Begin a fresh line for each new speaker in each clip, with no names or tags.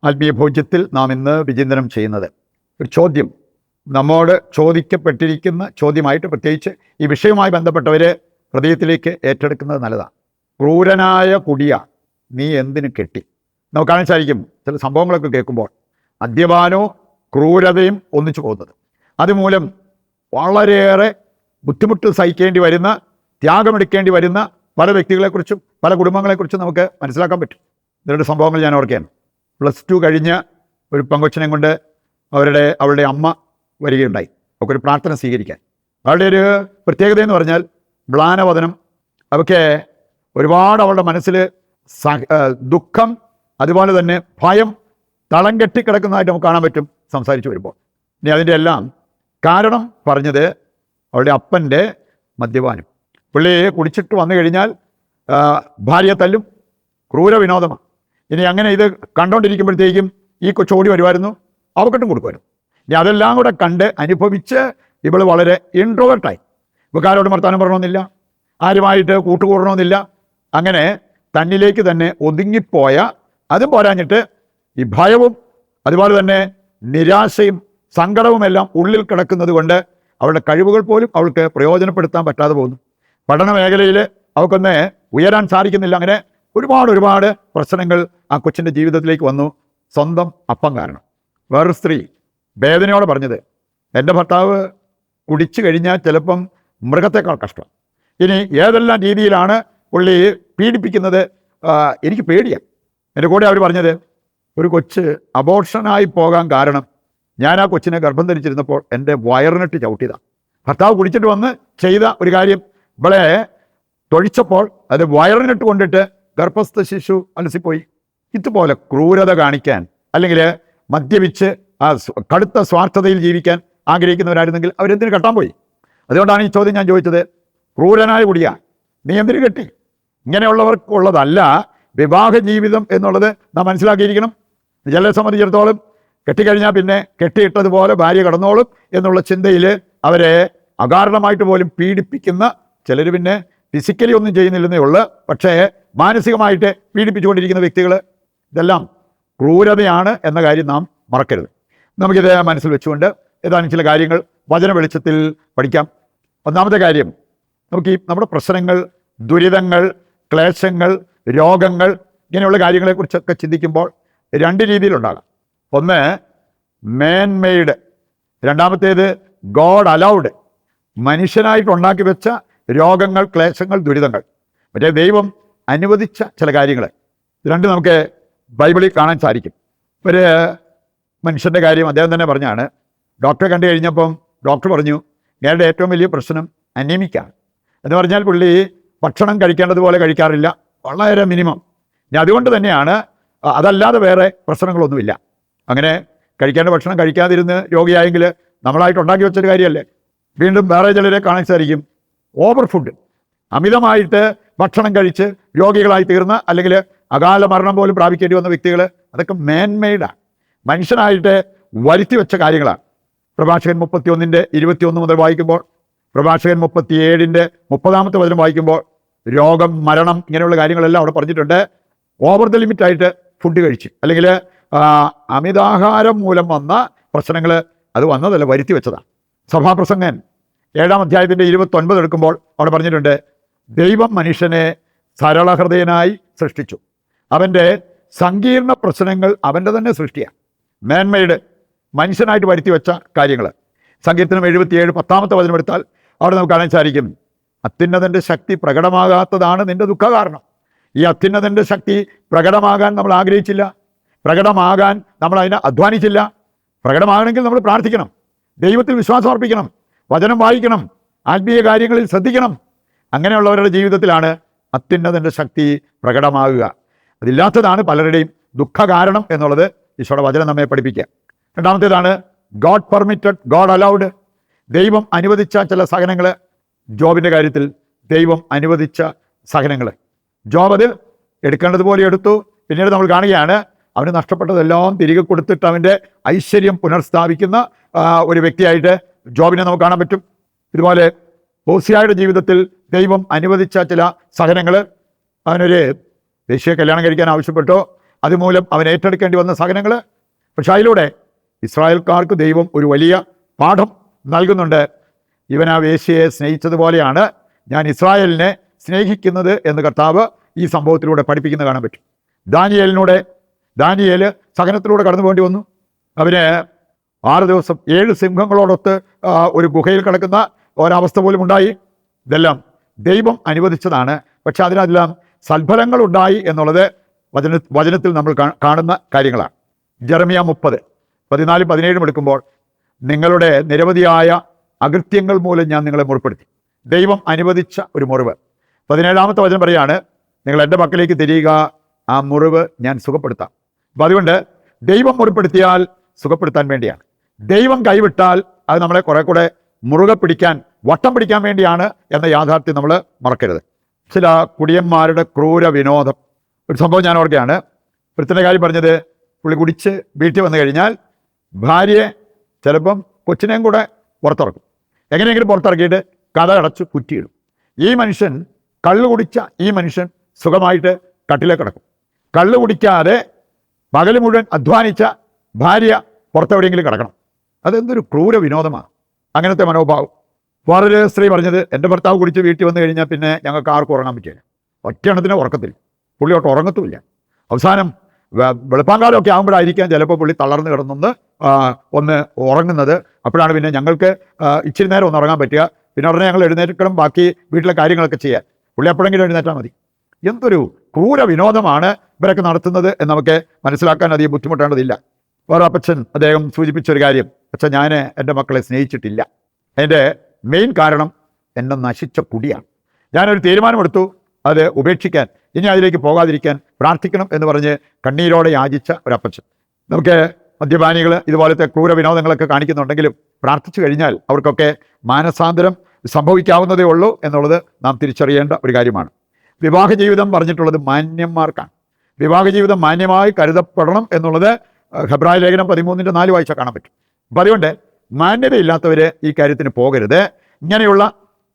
ആത്മീയ ഭോജ്യത്തിൽ നാം ഇന്ന് വിചിന്തനം ചെയ്യുന്നത് ഒരു ചോദ്യം, നമ്മോട് ചോദിക്കപ്പെട്ടിരിക്കുന്ന ചോദ്യമായിട്ട് പ്രത്യേകിച്ച് ഈ വിഷയവുമായി ബന്ധപ്പെട്ടവർ ഹൃദയത്തിലേക്ക് ഏറ്റെടുക്കുന്നത് നല്ലതാണ്. ക്രൂരനായ കുടിയ നീ എന്തിനു കെട്ടി? നമുക്ക് കാണാൻ സാധിക്കും ചില സംഭവങ്ങളൊക്കെ കേൾക്കുമ്പോൾ മദ്യപാനവും ക്രൂരതയും ഒന്നിച്ചു പോകുന്നത്. അതുമൂലം വളരെയേറെ ബുദ്ധിമുട്ട് സഹിക്കേണ്ടി വരുന്ന, ത്യാഗമെടുക്കേണ്ടി വരുന്ന പല വ്യക്തികളെക്കുറിച്ചും പല കുടുംബങ്ങളെക്കുറിച്ചും നമുക്ക് മനസ്സിലാക്കാൻ പറ്റും. ഇതിൻ്റെ സംഭവങ്ങൾ ഞാൻ ഓർക്കുകയാണ്. +2 കഴിഞ്ഞ ഒരു പെങ്കൊച്ചിനെ കൊണ്ട് അവളുടെ അമ്മ വരികയുണ്ടായി. അവൾക്ക് ഒരു പ്രാർത്ഥന സ്വീകരിക്കാൻ. അവളുടെ ഒരു പ്രത്യേകത എന്ന് പറഞ്ഞാൽ മ്ലാനവദനം. അവൾക്ക് ഒരുപാട് അവളുടെ മനസ്സിൽ ദുഃഖം, അതുപോലെ തന്നെ ഭയം തളം കെട്ടിക്കിടക്കുന്നതായിട്ട് നമുക്ക് കാണാൻ പറ്റും സംസാരിച്ച് വരുമ്പോൾ. ഇനി അതിൻ്റെ എല്ലാം കാരണം പറഞ്ഞത് അവളുടെ അപ്പൻ്റെ മദ്യപാനം. പുള്ളി കുടിച്ചിട്ട് വന്നു കഴിഞ്ഞാൽ ഭാര്യയെ തല്ലും, ക്രൂര വിനോദമാണ്. ഇനി അങ്ങനെ ഇത് കണ്ടുകൊണ്ടിരിക്കുമ്പോഴത്തേക്കും ഈ കൊച്ചോടി വരുമായിരുന്നു, അവക്കെട്ടും കൊടുക്കുമായിരുന്നു. ഇനി അതെല്ലാം കൂടെ കണ്ട് അനുഭവിച്ച് ഇവൾ വളരെ ഇൻട്രോവേർട്ടായി. ഇവക്കാരോട് വർത്താനം പറയണമെന്നില്ല, ആരുമായിട്ട് കൂട്ടുകൂടണമെന്നില്ല. അങ്ങനെ തന്നിലേക്ക് തന്നെ ഒതുങ്ങിപ്പോയ, അതും പോരാഞ്ഞിട്ട് ഈ ഭയവും അതുപോലെ തന്നെ നിരാശയും സങ്കടവുമെല്ലാം ഉള്ളിൽ കിടക്കുന്നത് കൊണ്ട് അവളുടെ കഴിവുകൾ പോലും അവൾക്ക് പ്രയോജനപ്പെടുത്താൻ പറ്റാതെ പോകുന്നു. പഠന മേഖലയിൽ അവൾക്കൊന്ന് ഉയരാൻ സാധിക്കുന്നില്ല. അങ്ങനെ ഒരുപാട് പ്രശ്നങ്ങൾ ആ കൊച്ചിൻ്റെ ജീവിതത്തിലേക്ക് വന്നു. സ്വന്തം അപ്പം കാരണം. വേറൊരു സ്ത്രീ വേദനയോടെ പറഞ്ഞത്, എൻ്റെ ഭർത്താവ് കുടിച്ചു കഴിഞ്ഞാൽ ചിലപ്പം മൃഗത്തെക്കാൾ കഷ്ടം. ഇനി ഏതെല്ലാം രീതിയിലാണ് പുള്ളി പീഡിപ്പിക്കുന്നത്, എനിക്ക് പേടിയാണ്. എൻ്റെ കൂടെ അവർ പറഞ്ഞത്, ഒരു കൊച്ച് അബോർഷനായി പോകാൻ കാരണം ഞാൻ ആ കൊച്ചിനെ ഗർഭം ധരിച്ചിരുന്നപ്പോൾ എൻ്റെ വയറിനിട്ട് ചവിട്ടിയതാണ്. ഭർത്താവ് കുടിച്ചിട്ട് വന്ന് ചെയ്ത ഒരു കാര്യം, ഇവളെ തൊഴിച്ചപ്പോൾ അത് വയറിനിട്ട് കൊണ്ടിട്ട് ഗർഭസ്ഥ ശിശു അലസിപ്പോയി. ഇതുപോലെ ക്രൂരത കാണിക്കാൻ, അല്ലെങ്കിൽ മദ്യപിച്ച് ആ കടുത്ത സ്വാർത്ഥതയിൽ ജീവിക്കാൻ ആഗ്രഹിക്കുന്നവരായിരുന്നെങ്കിൽ അവരെന്തിനു കെട്ടാൻ പോയി? അതുകൊണ്ടാണ് ഈ ചോദ്യം ഞാൻ ചോദിച്ചത്. ക്രൂരനായ കുടിയാ നീ എന്തിനു കെട്ടി? ഇങ്ങനെയുള്ളവർക്കുള്ളതല്ല വിവാഹ ജീവിതം എന്നുള്ളത് നാം മനസ്സിലാക്കിയിരിക്കണം. ചിലരെ സംബന്ധിച്ചിടത്തോളം കെട്ടിക്കഴിഞ്ഞാൽ പിന്നെ കെട്ടിയിട്ടതുപോലെ ഭാര്യ കടന്നോളും എന്നുള്ള ചിന്തയിൽ അവരെ അകാരണമായിട്ട് പോലും പീഡിപ്പിക്കുന്ന ചിലർ, പിന്നെ ഫിസിക്കലി ഒന്നും ചെയ്യുന്നില്ലെന്നേ ഉള്ളൂ, പക്ഷേ മാനസികമായിട്ട് പീഡിപ്പിച്ചുകൊണ്ടിരിക്കുന്ന വ്യക്തികൾ, ഇതെല്ലാം ക്രൂരതയാണ് എന്ന കാര്യം നാം മറക്കരുത്. നമുക്കിത് മനസ്സിൽ വെച്ചുകൊണ്ട് ഏതാനും ചില കാര്യങ്ങൾ വചന വെളിച്ചത്തിൽ പഠിക്കാം. ഒന്നാമത്തെ കാര്യം, നമുക്ക് ഈ നമ്മുടെ പ്രശ്നങ്ങൾ, ദുരിതങ്ങൾ, ക്ലേശങ്ങൾ, രോഗങ്ങൾ, ഇങ്ങനെയുള്ള കാര്യങ്ങളെക്കുറിച്ചൊക്കെ ചിന്തിക്കുമ്പോൾ 2 രീതിയിലുണ്ടാകാം. ഒന്ന് മാൻ മെയ്ഡ്, രണ്ടാമത്തേത് ഗോഡ് അലൗഡ്. മനുഷ്യനായിട്ട് ഉണ്ടാക്കി വെച്ച രോഗങ്ങൾ, ക്ലേശങ്ങൾ, ദുരിതങ്ങൾ. മറ്റേ ദൈവം അനുവദിച്ച ചില കാര്യങ്ങൾ. ഇത് രണ്ടും നമുക്ക് ബൈബിളിൽ കാണാൻ സാധിക്കും. ഒരു മനുഷ്യൻ്റെ കാര്യം അദ്ദേഹം തന്നെ പറഞ്ഞാണ്. ഡോക്ടറെ കണ്ടു കഴിഞ്ഞപ്പം ഡോക്ടർ പറഞ്ഞു, ഇയാളുടെ ഏറ്റവും വലിയ പ്രശ്നം അനീമിക്കാണ്. എന്ന് പറഞ്ഞാൽ പുള്ളി ഭക്ഷണം കഴിക്കേണ്ടതുപോലെ കഴിക്കാറില്ല, വളരെ മിനിമം. ഇനി അതുകൊണ്ട് തന്നെയാണ്, അതല്ലാതെ വേറെ പ്രശ്നങ്ങളൊന്നുമില്ല. അങ്ങനെ കഴിക്കേണ്ട ഭക്ഷണം കഴിക്കാതിരുന്ന് രോഗിയായെങ്കിൽ നമ്മളായിട്ട് ഉണ്ടാക്കി വെച്ചൊരു കാര്യമല്ലേ. വീണ്ടും വേറെ ചിലരെ കാണാൻ സാധിക്കും, ഓവർ ഫുഡ്, അമിതമായിട്ട് ഭക്ഷണം കഴിച്ച് രോഗികളായി തീർന്ന, അല്ലെങ്കിൽ അകാല മരണം പോലും പ്രാപിക്കേണ്ടി വന്ന വ്യക്തികൾ. അതൊക്കെ മാൻമെയ്ഡാണ്, മനുഷ്യനായിട്ട് വരുത്തി വെച്ച കാര്യങ്ങളാണ്. പ്രഭാഷകൻ 31:21 മുതൽ വായിക്കുമ്പോൾ, പ്രഭാഷകൻ 37:30 വചനം വായിക്കുമ്പോൾ രോഗം, മരണം, ഇങ്ങനെയുള്ള കാര്യങ്ങളെല്ലാം അവിടെ പറഞ്ഞിട്ടുണ്ട്. ഓവർ ദ ലിമിറ്റായിട്ട് ഫുഡ് കഴിച്ച്, അല്ലെങ്കിൽ അമിതാഹാരം മൂലം വന്ന പ്രശ്നങ്ങൾ, അത് വന്നതല്ല, വരുത്തി വെച്ചതാണ്. സഭാപ്രസംഗൻ 7-ാം അധ്യായത്തിൻ്റെ 29 എടുക്കുമ്പോൾ അവിടെ പറഞ്ഞിട്ടുണ്ട്, ദൈവം മനുഷ്യനെ സരളഹൃദയനായി സൃഷ്ടിച്ചു, അവൻ്റെ സങ്കീർണ പ്രശ്നങ്ങൾ അവൻ്റെ തന്നെ സൃഷ്ടിയാണ്. മാൻമെയ്ഡ്, മനുഷ്യനായിട്ട് വരുത്തി വെച്ച കാര്യങ്ങൾ. സങ്കീർത്തനം 77:10 വചനം എടുത്താൽ അവിടെ നമുക്ക് കാണാൻ സാധിക്കും, അത്യുന്നതൻ്റെ ശക്തി പ്രകടമാകാത്തതാണ് നിൻ്റെ ദുഃഖ കാരണം. ഈ അത്യുന്നതൻ്റെ ശക്തി പ്രകടമാകാൻ നമ്മൾ ആഗ്രഹിച്ചില്ല, പ്രകടമാകാൻ നമ്മൾ അതിനെ അധ്വാനിച്ചില്ല. പ്രകടമാകണമെങ്കിൽ നമ്മൾ പ്രാർത്ഥിക്കണം, ദൈവത്തിൽ വിശ്വാസം അർപ്പിക്കണം, വചനം വായിക്കണം, ആത്മീയ കാര്യങ്ങളിൽ ശ്രദ്ധിക്കണം. അങ്ങനെയുള്ളവരുടെ ജീവിതത്തിലാണ് അത്യുന്നതൻ്റെ ശക്തി പ്രകടമാകുക. അതില്ലാത്തതാണ് പലരുടെയും ദുഃഖ കാരണം എന്നുള്ളത് ഈശോയുടെ വചനം നമ്മെ പഠിപ്പിക്കുക. രണ്ടാമത്തേതാണ് ഗോഡ് പെർമിറ്റഡ്, ഗോഡ് അലൗഡ്. ദൈവം അനുവദിച്ച ചില സഹനങ്ങൾ. ജോബിൻ്റെ കാര്യത്തിൽ ദൈവം അനുവദിച്ച സഹനങ്ങൾ. ജോബ് അത് എടുക്കേണ്ടതുപോലെ എടുത്തു. പിന്നീട് നമ്മൾ കാണുകയാണ്, അവന് നഷ്ടപ്പെട്ടതെല്ലാം തിരികെ കൊടുത്തിട്ട് അവൻ്റെ ഐശ്വര്യം പുനഃസ്ഥാപിക്കുന്ന ഒരു വ്യക്തിയായിട്ട് ജോബിനെ നമുക്ക് കാണാൻ പറ്റും. ഇതുപോലെ ഹോസിയായുടെ ജീവിതത്തിൽ ദൈവം അനുവദിച്ച ചില സഹനങ്ങൾ. അവനൊരു ദേശീയ കല്യാണം കഴിക്കാൻ ആവശ്യപ്പെട്ടു. അതുമൂലം അവൻ ഏറ്റെടുക്കേണ്ടി വന്ന സഹനങ്ങൾ. പക്ഷെ അതിലൂടെ ഇസ്രായേൽക്കാർക്ക് ദൈവം ഒരു വലിയ പാഠം നൽകുന്നുണ്ട്. ഇവൻ ആ വേശ്യയെ സ്നേഹിച്ചതുപോലെയാണ് ഞാൻ ഇസ്രായേലിനെ സ്നേഹിക്കുന്നത് എന്ന് കർത്താവ് ഈ സംഭവത്തിലൂടെ പഠിപ്പിക്കുന്നത് കാണാൻ പറ്റും. ദാനിയേൽ സഹനത്തിലൂടെ കടന്നു പോകേണ്ടി വന്നു. അവന് 6 ദിവസം 7 സിംഹങ്ങളോടൊത്ത് ഒരു ഗുഹയിൽ കിടക്കുന്ന ഒരവസ്ഥ പോലും ഉണ്ടായി. ഇതെല്ലാം ദൈവം അനുവദിച്ചതാണ്. പക്ഷെ അതിനെല്ലാം സൽഫലങ്ങൾ ഉണ്ടായി എന്നുള്ളത് വചനത്തിൽ നമ്മൾ കാണുന്ന കാര്യങ്ങളാണ്. ജെറമിയ 30:14-17 എടുക്കുമ്പോൾ നിങ്ങളുടെ നിരവധിയായ അകൃത്യങ്ങൾ മൂലം ഞാൻ നിങ്ങളെ മുറിപ്പെടുത്തി. ദൈവം അനുവദിച്ച ഒരു മുറിവ്. 17-ാമത്തെ വചനം പറയാണ്, നിങ്ങൾ എൻ്റെ പക്കലേക്ക് തിരിയുക, ആ മുറിവ് ഞാൻ സുഖപ്പെടുത്താം. അപ്പം അതുകൊണ്ട് ദൈവം മുറിപ്പെടുത്തിയാൽ സുഖപ്പെടുത്താൻ വേണ്ടിയാണ്. ദൈവം കൈവിട്ടാൽ അത് നമ്മളെ കുറെ കൂടെ മുറുകെ പിടിക്കാൻ, വട്ടം പിടിക്കാൻ വേണ്ടിയാണ് എന്ന യാഥാർത്ഥ്യം നമ്മൾ മറക്കരുത്. ചില കുടിയന്മാരുടെ ക്രൂര വിനോദം. ഒരു സംഭവം ഞാൻ ഓർക്കുകയാണ്. വൃത്തിൻ്റെ കാര്യം പറഞ്ഞത്, പുള്ളി കുടിച്ച് വീട്ടിൽ വന്നു കഴിഞ്ഞാൽ ഭാര്യയെ ചിലപ്പം കൊച്ചിനെയും കൂടെ പുറത്തിറക്കും. എങ്ങനെയെങ്കിലും പുറത്തിറക്കിയിട്ട് കഥ അടച്ച് കുറ്റിയിടും. ഈ മനുഷ്യൻ കള്ളു കുടിച്ച ഈ മനുഷ്യൻ സുഖമായിട്ട് കട്ടിലേക്ക് കിടക്കും. കള്ളു കുടിക്കാതെ പകൽ മുഴുവൻ അധ്വാനിച്ച ഭാര്യ പുറത്തെവിടെയെങ്കിലും കിടക്കണം. അതെന്തൊരു ക്രൂര വിനോദമാണ് അങ്ങനത്തെ മനോഭാവം. വേറൊരു സ്ത്രീ പറഞ്ഞത്, എൻ്റെ ഭർത്താവ് കുടിച്ച് വീട്ടിൽ വന്നു കഴിഞ്ഞാൽ പിന്നെ ഞങ്ങൾക്ക് ആർക്കും ഉറങ്ങാൻ പറ്റില്ല. ഒറ്റയെണ്ണത്തിന് ഉറക്കത്തില്ല, പുള്ളി ഒട്ട് ഉറങ്ങത്തുമില്ല. അവസാനം വെളുപ്പാങ്കാലമൊക്കെ ആകുമ്പോഴായിരിക്കാം ചിലപ്പോൾ പുള്ളി തളർന്ന് കിടന്നൊന്ന് ഒന്ന് ഉറങ്ങുന്നത്. അപ്പോഴാണ് പിന്നെ ഞങ്ങൾക്ക് ഇച്ചിരി നേരം ഒന്ന് ഉറങ്ങാൻ പറ്റുക. പിന്നെ ഉടനെ ഞങ്ങൾ എഴുന്നേൽക്കണം, ബാക്കി വീട്ടിലെ കാര്യങ്ങളൊക്കെ ചെയ്യാൻ. പുള്ളി എപ്പോഴെങ്കിലും എഴുന്നേറ്റാൽ മതി. എന്തൊരു ക്രൂര വിനോദമാണ് ഇവരൊക്കെ നടത്തുന്നത് എന്ന് നമുക്ക് മനസ്സിലാക്കാൻ അധികം ബുദ്ധിമുട്ടേണ്ടതില്ല. വേറെ അപ്പച്ചൻ അദ്ദേഹം സൂചിപ്പിച്ചൊരു കാര്യം, അച്ഛൻ ഞാൻ എൻ്റെ മക്കളെ സ്നേഹിച്ചിട്ടില്ല. അതിൻ്റെ മെയിൻ കാരണം എന്നെ നശിച്ച കുടിയാണ്. ഞാനൊരു തീരുമാനമെടുത്തു, അത് ഉപേക്ഷിക്കാൻ, ഇനി അതിലേക്ക് പോകാതിരിക്കാൻ പ്രാർത്ഥിക്കണം എന്ന് പറഞ്ഞ് കണ്ണീരോടെ യാചിച്ച ഒരപ്പച്ചൻ. നമുക്ക് മദ്യപാനികൾ ഇതുപോലത്തെ ക്രൂര വിനോദങ്ങളൊക്കെ കാണിക്കുന്നുണ്ടെങ്കിലും പ്രാർത്ഥിച്ചു കഴിഞ്ഞാൽ അവർക്കൊക്കെ മാനസാന്തരം സംഭവിക്കാവുന്നതേ ഉള്ളൂ എന്നുള്ളത് നാം തിരിച്ചറിയേണ്ട ഒരു കാര്യമാണ്. വിവാഹ ജീവിതം പറഞ്ഞിട്ടുള്ളത് മാന്യന്മാർക്കാണ്. വിവാഹ ജീവിതം മാന്യമായി കരുതപ്പെടണം എന്നുള്ളത് ഹെബ്രായ ലേഖനം 13:4 വായിച്ചാൽ കാണാൻ പറ്റും. അപ്പം അതുകൊണ്ട് മാന്യതയില്ലാത്തവർ ഈ കാര്യത്തിന് പോകരുത്. ഇങ്ങനെയുള്ള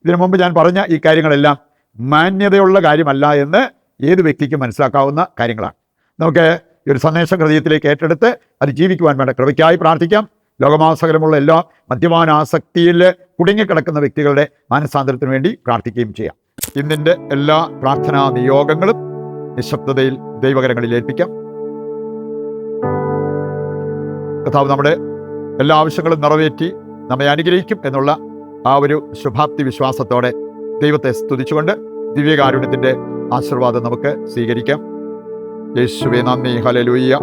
ഇതിനു മുമ്പ് ഞാൻ പറഞ്ഞ ഈ കാര്യങ്ങളെല്ലാം മാന്യതയുള്ള കാര്യമല്ല എന്ന് ഏത് വ്യക്തിക്കും മനസ്സിലാക്കാവുന്ന കാര്യങ്ങളാണ്. നമുക്ക് ഈ ഒരു സന്ദേശം ഹൃദയത്തിലേക്ക് ഏറ്റെടുത്ത് അത് ജീവിക്കുവാൻ വേണ്ട കൃപയ്ക്കായി പ്രാർത്ഥിക്കാം. ലോകമാസകലമുള്ള എല്ലാ മദ്യപാനാസക്തിയിൽ കുടുങ്ങിക്കിടക്കുന്ന വ്യക്തികളുടെ മാനസാന്തരത്തിന് വേണ്ടി പ്രാർത്ഥിക്കുകയും ചെയ്യാം. ഇന്നിൻ്റെ എല്ലാ പ്രാർത്ഥനാ നിയോഗങ്ങളും നിശബ്ദതയിൽ ദൈവകരങ്ങളിൽ ഏൽപ്പിക്കാം. കർത്താവ് നമ്മുടെ എല്ലാ ആവശ്യങ്ങളും നിറവേറ്റി നമ്മെ അനുഗ്രഹിക്കും എന്നുള്ള ആ ഒരു ശുഭാപ്തി വിശ്വാസത്തോടെ ദൈവത്തെ സ്തുതിച്ചുകൊണ്ട് ദിവ്യകാരുണ്യത്തിൻ്റെ ആശീർവാദം നമുക്ക് സ്വീകരിക്കാം. യേശുവേ നന്ദി, ഹല്ലേലൂയ.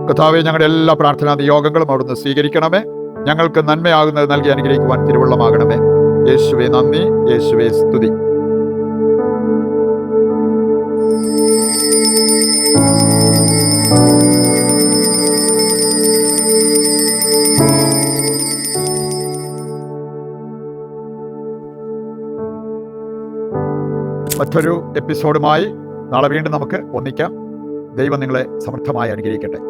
കർത്താവേ, ഞങ്ങളുടെ എല്ലാ പ്രാർത്ഥനാ നിയോഗങ്ങളും അവിടുന്ന് സ്വീകരിക്കണമേ. ഞങ്ങൾക്ക് നന്മയാകുന്നത് നൽകി അനുഗ്രഹിക്കുവാൻ തിരുവുള്ളമാകണമേ. യേശുവേ നന്ദി, യേശുവേ സ്തുതി. മറ്റൊരു എപ്പിസോഡുമായി നാളെ വീണ്ടും നമുക്ക് ഒന്നിക്കാം. ദൈവം നിങ്ങളെ സമൃദ്ധമായി അനുഗ്രഹിക്കട്ടെ.